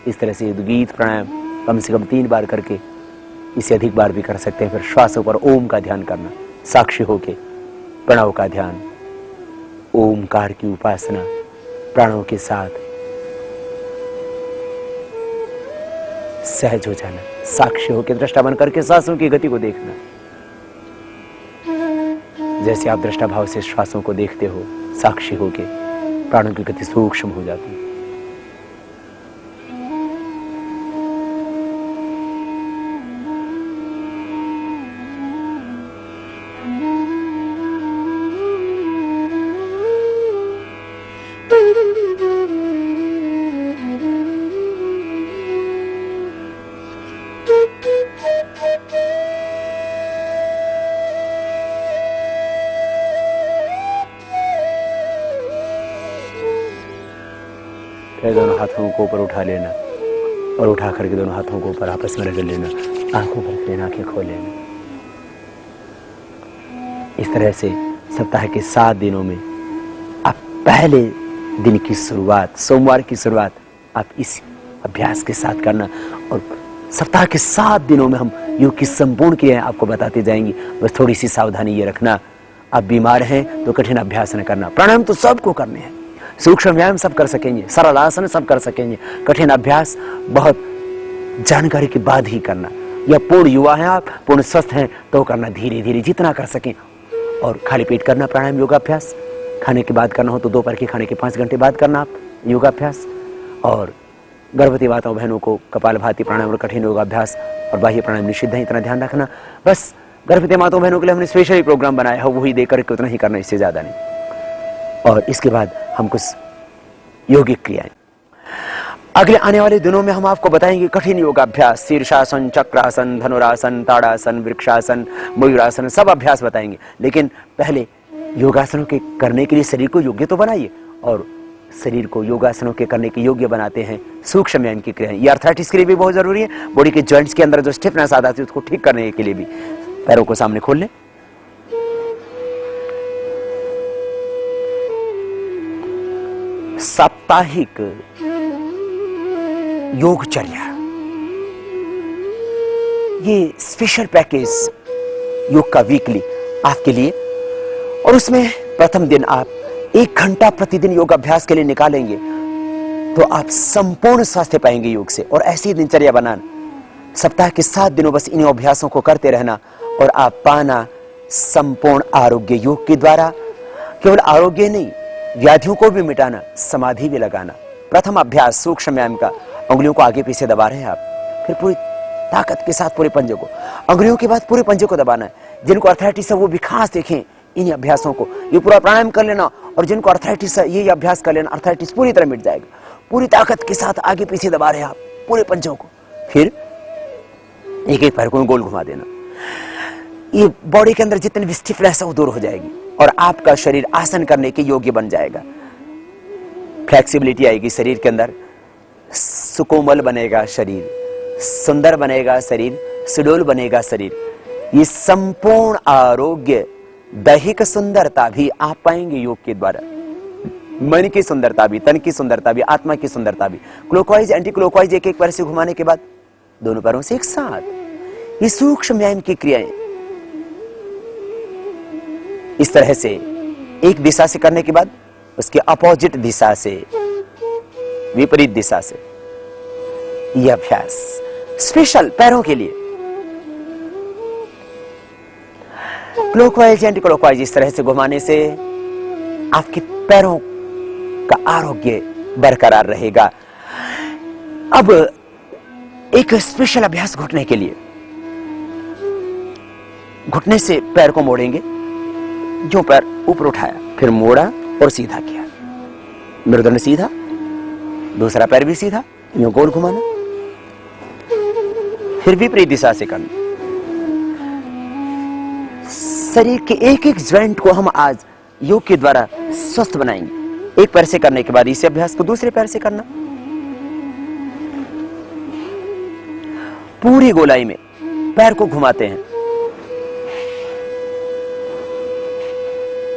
इस तरह से उद्गीत प्राणायाम कम से कम 3 बार करके, इससे अधिक बार भी कर सकते हैं। फिर श्वासों पर ओम का ध्यान करना, साक्षी होके प्रणव का ध्यान, ओमकार की उपासना प्राणों के साथ सहज हो जाना, साक्षी होकर दृष्टा बन करके सांसों की गति को देखना। जैसे आप दृष्टा भाव से श्वासों को देखते हो, साक्षी होके प्राणों की गति सूक्ष्म हो जाती है। फिर दोनों हाथों को ऊपर उठा लेना और उठा करके दोनों हाथों को ऊपर आपस में रगड़ लेना, आंखों पर रख लेना, आंखें खोल लेना। इस तरह से सप्ताह के 7 दिनों में आप पहले दिन की शुरुआत, सोमवार की शुरुआत आप इस अभ्यास के साथ करना। और सप्ताह के 7 दिनों में हम योग की संपूर्ण क्रियाएं आपको बताते जाएंगे। बस थोड़ी सी सावधानी ये रखना, आप बीमार हैं तो कठिन अभ्यास न करना। प्राणायाम तो सबको करने हैं, सूक्ष्म व्यायाम सब कर सकेंगे, सरल आसन सब कर सकेंगे। कठिन अभ्यास बहुत जानकारी के बाद ही करना। या पूर्ण युवा हैं आप, पूर्ण स्वस्थ हैं तो करना, धीरे धीरे जितना कर सकें। और खाली पेट करना प्राणायाम योगाभ्यास, खाने के बाद करना हो तो दोपहर के खाने के 5 घंटे बाद करना आप योगाभ्यास। और गर्भवती माताओं बहनों को कपालभाति प्राणायाम और कठिन योगाभ्यास और बाह्य प्राणायाम निषिद्ध है, इतना ध्यान रखना। बस गर्भवती माताओं बहनों के लिए हमने स्पेशली प्रोग्राम बनाया है, वही देकर के उतना ही करना, इससे ज्यादा नहीं। और इसके बाद हम कुछ योगिक क्रियाएं अगले आने वाले दिनों में हम आपको बताएंगे। कठिन योगाभ्यास, शीर्षासन, चक्रासन, धनुरासन, ताड़ासन, वृक्षासन, मयूरासन, सब अभ्यास बताएंगे। लेकिन पहले योगासनों के करने के लिए शरीर को योग्य तो बनाइए, और शरीर को योगासनों के करने के योग्य बनाते हैं सूक्ष्म व्यायाम की क्रियाएं। ये अर्थराइटिस के लिए भी बहुत जरूरी है। बॉडी के जॉइंट्स के अंदर जो स्टिफनेस आ जाती है उसको ठीक करने के लिए भी। पैरों को सामने खोल लें, साप्ताहिक योगचर्या, ये स्पेशल पैकेज योग का वीकली आपके लिए। और उसमें प्रथम दिन आप 1 घंटा प्रतिदिन योग अभ्यास के लिए निकालेंगे तो आप संपूर्ण स्वास्थ्य पाएंगे योग से। और ऐसी दिनचर्या बनाना, सप्ताह के 7 दिनों बस इन अभ्यासों को करते रहना और आप पाना संपूर्ण आरोग्य योग के द्वारा। केवल आरोग्य नहीं, व्याधियों को भी मिटाना, समाधि भी लगाना। प्रथम अभ्यास सूक्ष्म व्यायाम का, उंगलियों को आगे पीछे दबा रहे हैं आप, फिर पूरी ताकत के साथ पूरे पंजे को, अंगुलियों के बाद पूरे पंजे को दबाना है। जिनको अर्थराइटिस है वो भी खास देखें इन अभ्यासों को, ये पूरा प्राणायाम कर लेना। और जिनको अर्थराइटिस है ये अभ्यास कर लेना, अर्थराइटिस पूरी तरह मिट जाएगा। पूरी ताकत के साथ आगे पीछे दबा रहे हैं आप पूरे पंजों को। फिर एक एक पैर को गोल घुमा देना। ये बॉडी के अंदर जितनी भी स्टिफनेस है वो दूर हो जाएगी और आपका शरीर आसन करने के योग्य बन जाएगा। फ्लेक्सिबिलिटी आएगी शरीर के अंदर, सुकोमल बनेगा शरीर, सुंदर बनेगा शरीर, सुडोल बनेगा शरीर। ये संपूर्ण आरोग्य, दैहिक सुंदरता भी आप पाएंगे योग के द्वारा। मन की सुंदरता भी, तन की सुंदरता भी, आत्मा की सुंदरता भी। क्लॉकवाइज एंटी क्लॉकवाइज एक एक पैर से घुमाने के बाद दोनों पैरों से एक साथ, ये सूक्ष्म व्यायाम की क्रियाएं इस तरह से एक दिशा से करने के बाद उसके अपोजिट दिशा से, विपरीत दिशा से, यह अभ्यास स्पेशल पैरों के लिए। क्लॉकवाइज एंटी क्लॉकवाइज इस तरह से घुमाने से आपके पैरों का आरोग्य बरकरार रहेगा। अब एक स्पेशल अभ्यास घुटने के लिए। घुटने से पैर को मोड़ेंगे, जो पैर ऊपर उठाया फिर मोड़ा और सीधा किया, मेरुदंड सीधा, दूसरा पैर भी सीधा, यूं गोल घुमाना, फिर विपरीत दिशा से करना। शरीर के एक एक ज्वाइंट को हम आज योग के द्वारा स्वस्थ बनाएंगे। एक पैर से करने के बाद इसी अभ्यास को दूसरे पैर से करना। पूरी गोलाई में पैर को घुमाते हैं,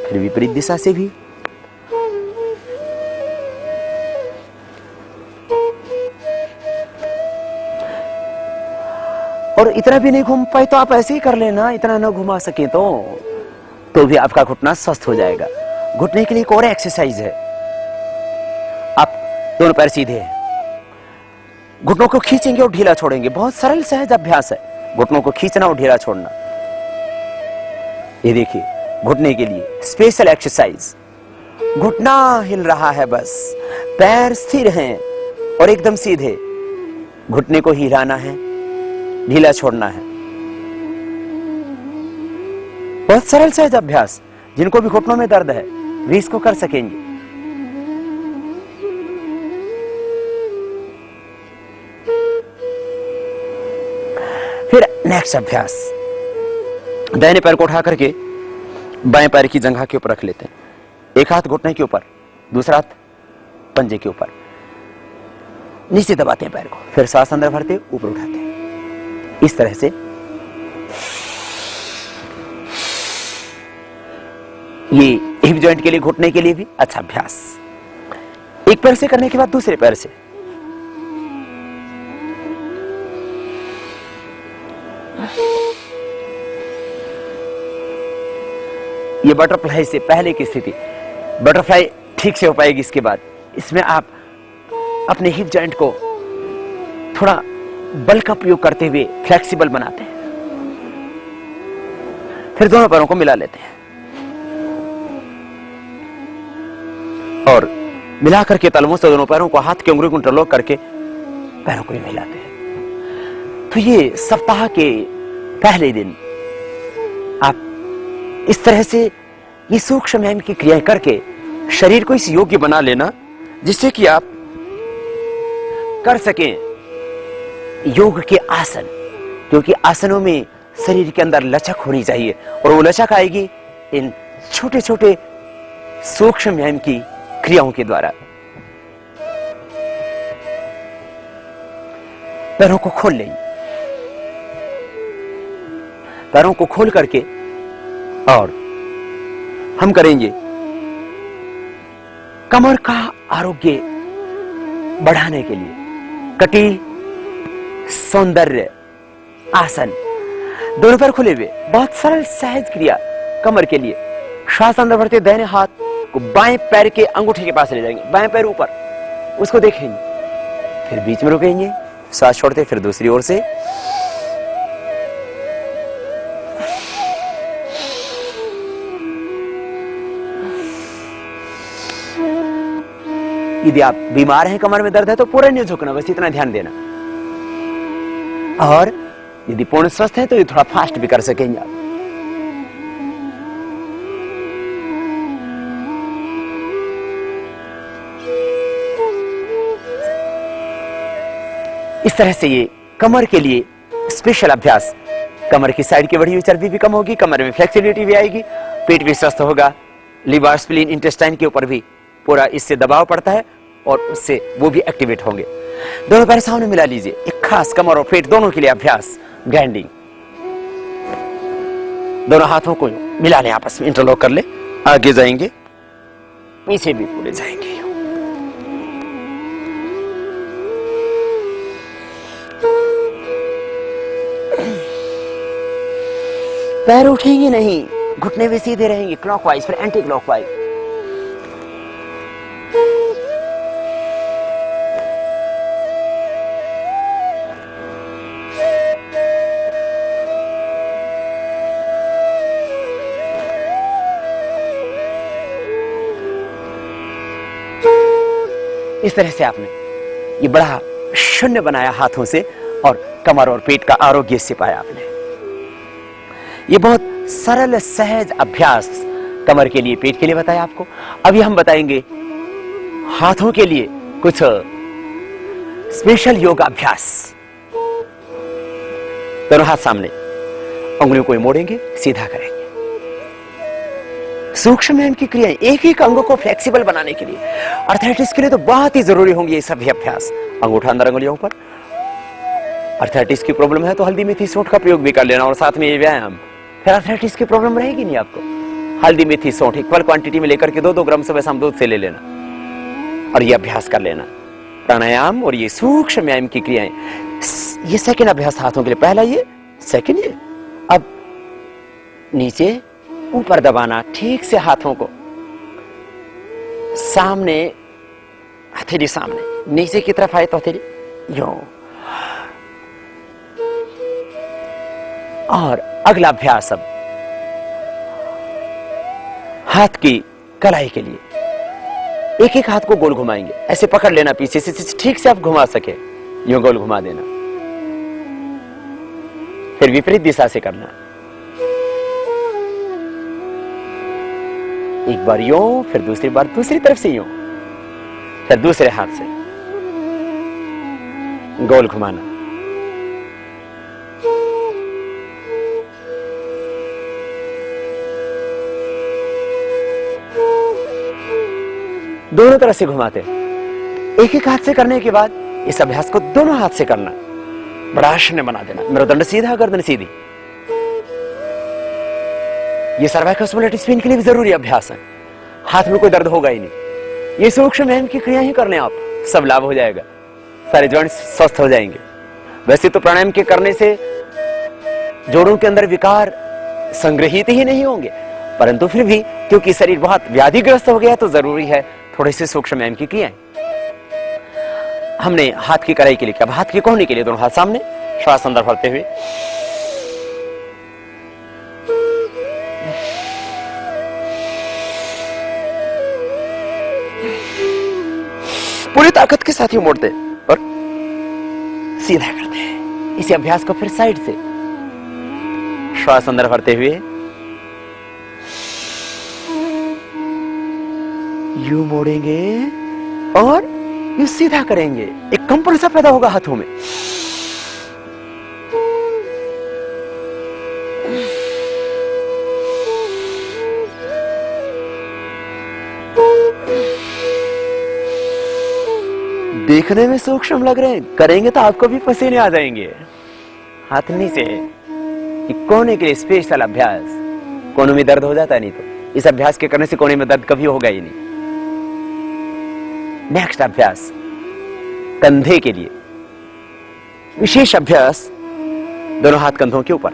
फिर विपरीत दिशा से भी। और इतना भी नहीं घूम पाए तो आप ऐसे ही कर लेना, इतना ना घुमा सके तो भी आपका घुटना स्वस्थ हो जाएगा। घुटने के लिए एक और एक्सरसाइज है। आप दोनों पैर सीधे हैं, घुटनों को खींचेंगे और ढीला छोड़ेंगे। बहुत सरल सहज अभ्यास है, घुटनों को खींचना और ढीला छोड़ना। ये देखिए, घुटने के लिए स्पेशल एक्सरसाइज। घुटना हिल रहा है, बस पैर स्थिर हैं और एकदम सीधे। घुटने को हिलाना है, ढीला छोड़ना है। बहुत सरल सहज अभ्यास, जिनको भी घुटनों में दर्द है वे इसको कर सकेंगे। फिर नेक्स्ट अभ्यास, दाहिने पैर को उठा करके बाएं पैर की जंघा के ऊपर रख लेते हैं। एक हाथ घुटने के ऊपर, दूसरा हाथ पंजे के ऊपर, नीचे दबाते हैं पैर को, फिर सांस अंदर भरते ऊपर उठाते हैं। इस तरह से ये हिप जॉइंट के लिए, घुटने के लिए भी अच्छा अभ्यास। एक पैर से करने के बाद दूसरे पैर से। ये बटरफ्लाई से पहले की स्थिति, बटरफ्लाई ठीक से हो पाएगी इसके बाद। इसमें आप अपने हिप जॉइंट को थोड़ा बल का प्रयोग करते हुए फ्लेक्सिबल बनाते हैं। फिर दोनों पैरों को मिला लेते हैं और मिला करके तलवों से दोनों पैरों को, हाथ की उंगली को इंटरलॉक करके पैरों को भी मिलाते हैं। तो ये सप्ताह के पहले दिन आप इस तरह से ये सूक्ष्म व्यायाम की क्रियाएं करके शरीर को इस योग्य बना लेना, जिससे कि आप कर सकें योग के आसन। क्योंकि आसनों में शरीर के अंदर लचक होनी चाहिए, और वो लचक आएगी इन छोटे छोटे सूक्ष्म व्यायाम की क्रियाओं के द्वारा। पैरों को खोल लेंगे, पैरों को खोल करके और हम करेंगे कमर का आरोग्य बढ़ाने के लिए कटी सौंदर्य आसन। दोनों पैर खुले हुए, बहुत सरल सहज क्रिया कमर के लिए। श्वास अंदर भरते दाहिने हाथ को बाएं पैर के अंगूठे के पास ले जाएंगे, बाएं पैर ऊपर, उसको देखेंगे, फिर बीच में रुकेंगे, सांस छोड़ते, फिर दूसरी ओर से। यदि आप बीमार हैं, कमर में दर्द है, तो पूरा नहीं झुकना, बस इतना ध्यान देना। और यदि पूर्ण स्वस्थ है तो ये थोड़ा फास्ट भी कर सकेंगे आप। इस तरह से ये कमर के लिए स्पेशल अभ्यास। कमर की साइड की बढ़ी हुई चर्बी भी कम होगी, कमर में फ्लेक्सिबिलिटी भी आएगी, पेट भी स्वस्थ होगा, लिवर, स्प्लीन, इंटेस्टाइन के ऊपर भी पूरा इससे दबाव पड़ता है और उससे वो भी एक्टिवेट होंगे। दोनों पैर सामने मिला लीजिए, एक खास कमर और पेट दोनों के लिए अभ्यास, ग्राइंडिंग। दोनों हाथों को मिला लें, आपस में इंटरलॉक कर ले, आगे जाएंगे, पीछे भी पूरे जाएंगे। पैर उठेंगे नहीं, घुटने भी सीधे रहेंगे, क्लॉकवाइज फिर एंटी क्लॉकवाइज। इस तरह से आपने ये बड़ा शून्य बनाया हाथों से, और कमर और पेट का आरोग्य इससे पाया आपने। ये बहुत सरल सहज अभ्यास कमर के लिए, पेट के लिए बताया आपको। अभी हम बताएंगे हाथों के लिए कुछ स्पेशल योगा अभ्यास। दोनों हाथ सामने, उंगलियों को मोड़ेंगे, सीधा करेंगे। सूक्ष्म व्यायाम की क्रियाएं एक एक अंगों को फ्लेक्सिबल बनाने के लिए, अर्थराइटिस के लिए तो बहुत ही जरूरी होंगे ये सभी अभ्यास। अंगूठा अंदर, अंगुलियों पर। अर्थराइटिस की प्रॉब्लम है तो हल्दी मेथी सौंठ का प्रयोग भी कर लेना, और साथ में ये व्यायाम। फिर अर्थराइटिस की प्रॉब्लम रहेगी नहीं आपको। हल्दी मेथी सौंठ इक्वल क्वांटिटी में लेकर के 2-2 ग्राम सुबह शाम दूध से ले लेना और ये अभ्यास कर लेना। प्राणायाम और ये सूक्ष्म व्यायाम की क्रियाएं ये सेकंड अभ्यास हाथों के लिए, पहला ये, सेकंड ये। अब नीचे ऊपर दबाना, ठीक से हाथों को सामने, हथेली सामने, नीचे की तरफ आए तो हथेली यूं। और अगला अभ्यास अब हाथ की कलाई के लिए, एक एक हाथ को गोल घुमाएंगे, ऐसे पकड़ लेना पीछे से, ठीक से आप घुमा सके, यूं गोल घुमा देना, फिर विपरीत दिशा से करना। एक बार यूं, फिर दूसरी बार दूसरी तरफ से यूं, फिर दूसरे हाथ से गोल घुमाना। दोनों तरफ से घुमाते, एक एक हाथ से करने के बाद इस अभ्यास को दोनों हाथ से करना, बड़ा आसन बना देना, मेरुदंड सीधा, गर्दन सीधी। ये सर्वाइकल स्पॉन्डिलाइटिस पेन के लिए भी जरूरी अभ्यास है, हाथ में कोई दर्द होगा ही नहीं। ये सूक्ष्म व्यायाम की क्रिया ही करने आप, सब लाभ हो जाएगा, सारे जॉइंट्स स्वस्थ हो जाएंगे। वैसे तो प्राणायाम के करने से जोड़ों के अंदर विकार संग्रहित ही नहीं होंगे, परंतु फिर भी क्योंकि शरीर बहुत व्याधिग्रस्त हो गया तो जरूरी है थोड़े से सूक्ष्म व्यायाम की क्रियाएं। हमने हाथ की कलाई के लिए किया, अब हाथ की कोहनी के लिए दोनों हाथ सामने, श्वास अंदर भरते हुए पूरी ताकत के साथ ही मोड़ते और सीधा करते हैं। इसी अभ्यास को फिर साइड से श्वास अंदर भरते हुए यूं मोड़ेंगे और यूं सीधा करेंगे, एक कंपन सा पैदा होगा हाथों में। देखने में सूक्ष्म लग रहे हैं, करेंगे तो आपको भी पसीने आ जाएंगे। हाथ नीचे, कोने के लिए स्पेशल अभ्यास, कोनों में दर्द हो जाता है, नहीं तो इस अभ्यास के करने से कोने में दर्द कभी होगा ही नहीं। नेक्स्ट अभ्यास कंधे के लिए, विशेष अभ्यास, दोनों हाथ कंधों के ऊपर,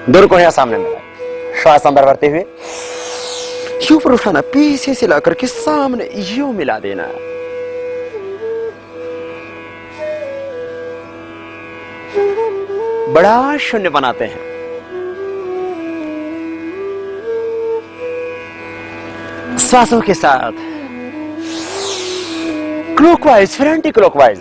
दोनों को यहां सामने मिला, श्वास अंदर भरते हुए ऊपर उठाना, पीछे से लाकर के सामने यूं मिला देना। बड़ा शून्य बनाते हैं। श्वासों के साथ क्लॉकवाइज फिर एंटी क्लॉकवाइज,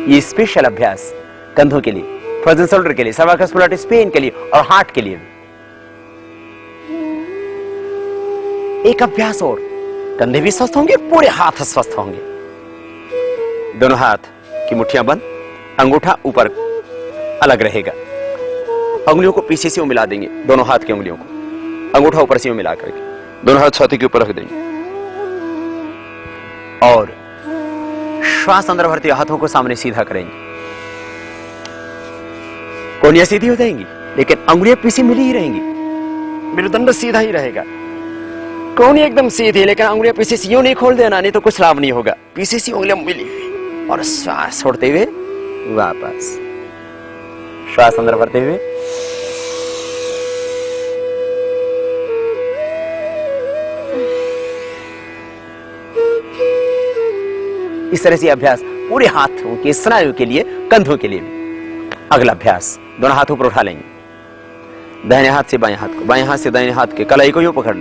ये स्पेशल अभ्यास कंधों के लिए, फ्रोजन शोल्डर के लिए, सर्वाइकल स्पॉन्डिलाइटिस पेन के लिए और हार्ट के लिए भी। एक अभ्यास और, कंधे भी स्वस्थ होंगे, पूरे हाथ स्वस्थ होंगे। दोनों हाथ की मुट्ठियां बंद, अंगूठा ऊपर अलग रहेगा, उंगलियों को पीछे से मिला देंगे, दोनों हाथ की उंगलियों को अंगूठा ऊपर से मिला करके दोनों हाथ छाती के ऊपर रख देंगे और श्वास अंदर भरते हुए हाथों को सामने सीधा करेंगे। कोहनियां सीधी हो जाएंगी लेकिन अंगुलियां पीछे मिली ही रहेंगी, मेरुदंड सीधा ही रहेगा। कोहनी एकदम सीधी लेकिन अंगुलियां पीछे से यूं नहीं खोल देना, नहीं तो कुछ लाभ नहीं होगा। पीछे से उंगलियां मिली हुई और श्वास छोड़ते हुए वापस, श्वास अंदर भरते हुए इस तरह से अभ्यास पूरे हाथों के स्नायु के लिए, कंधों के लिए भी। अगला अभ्यास, दोनों हाथ ऊपर उठा लेंगे, दाहिने हाथ से बाएं हाथ को, बाएं हाथ से दाहिने हाथ के कलाई को यूं पकड़ लेंगे,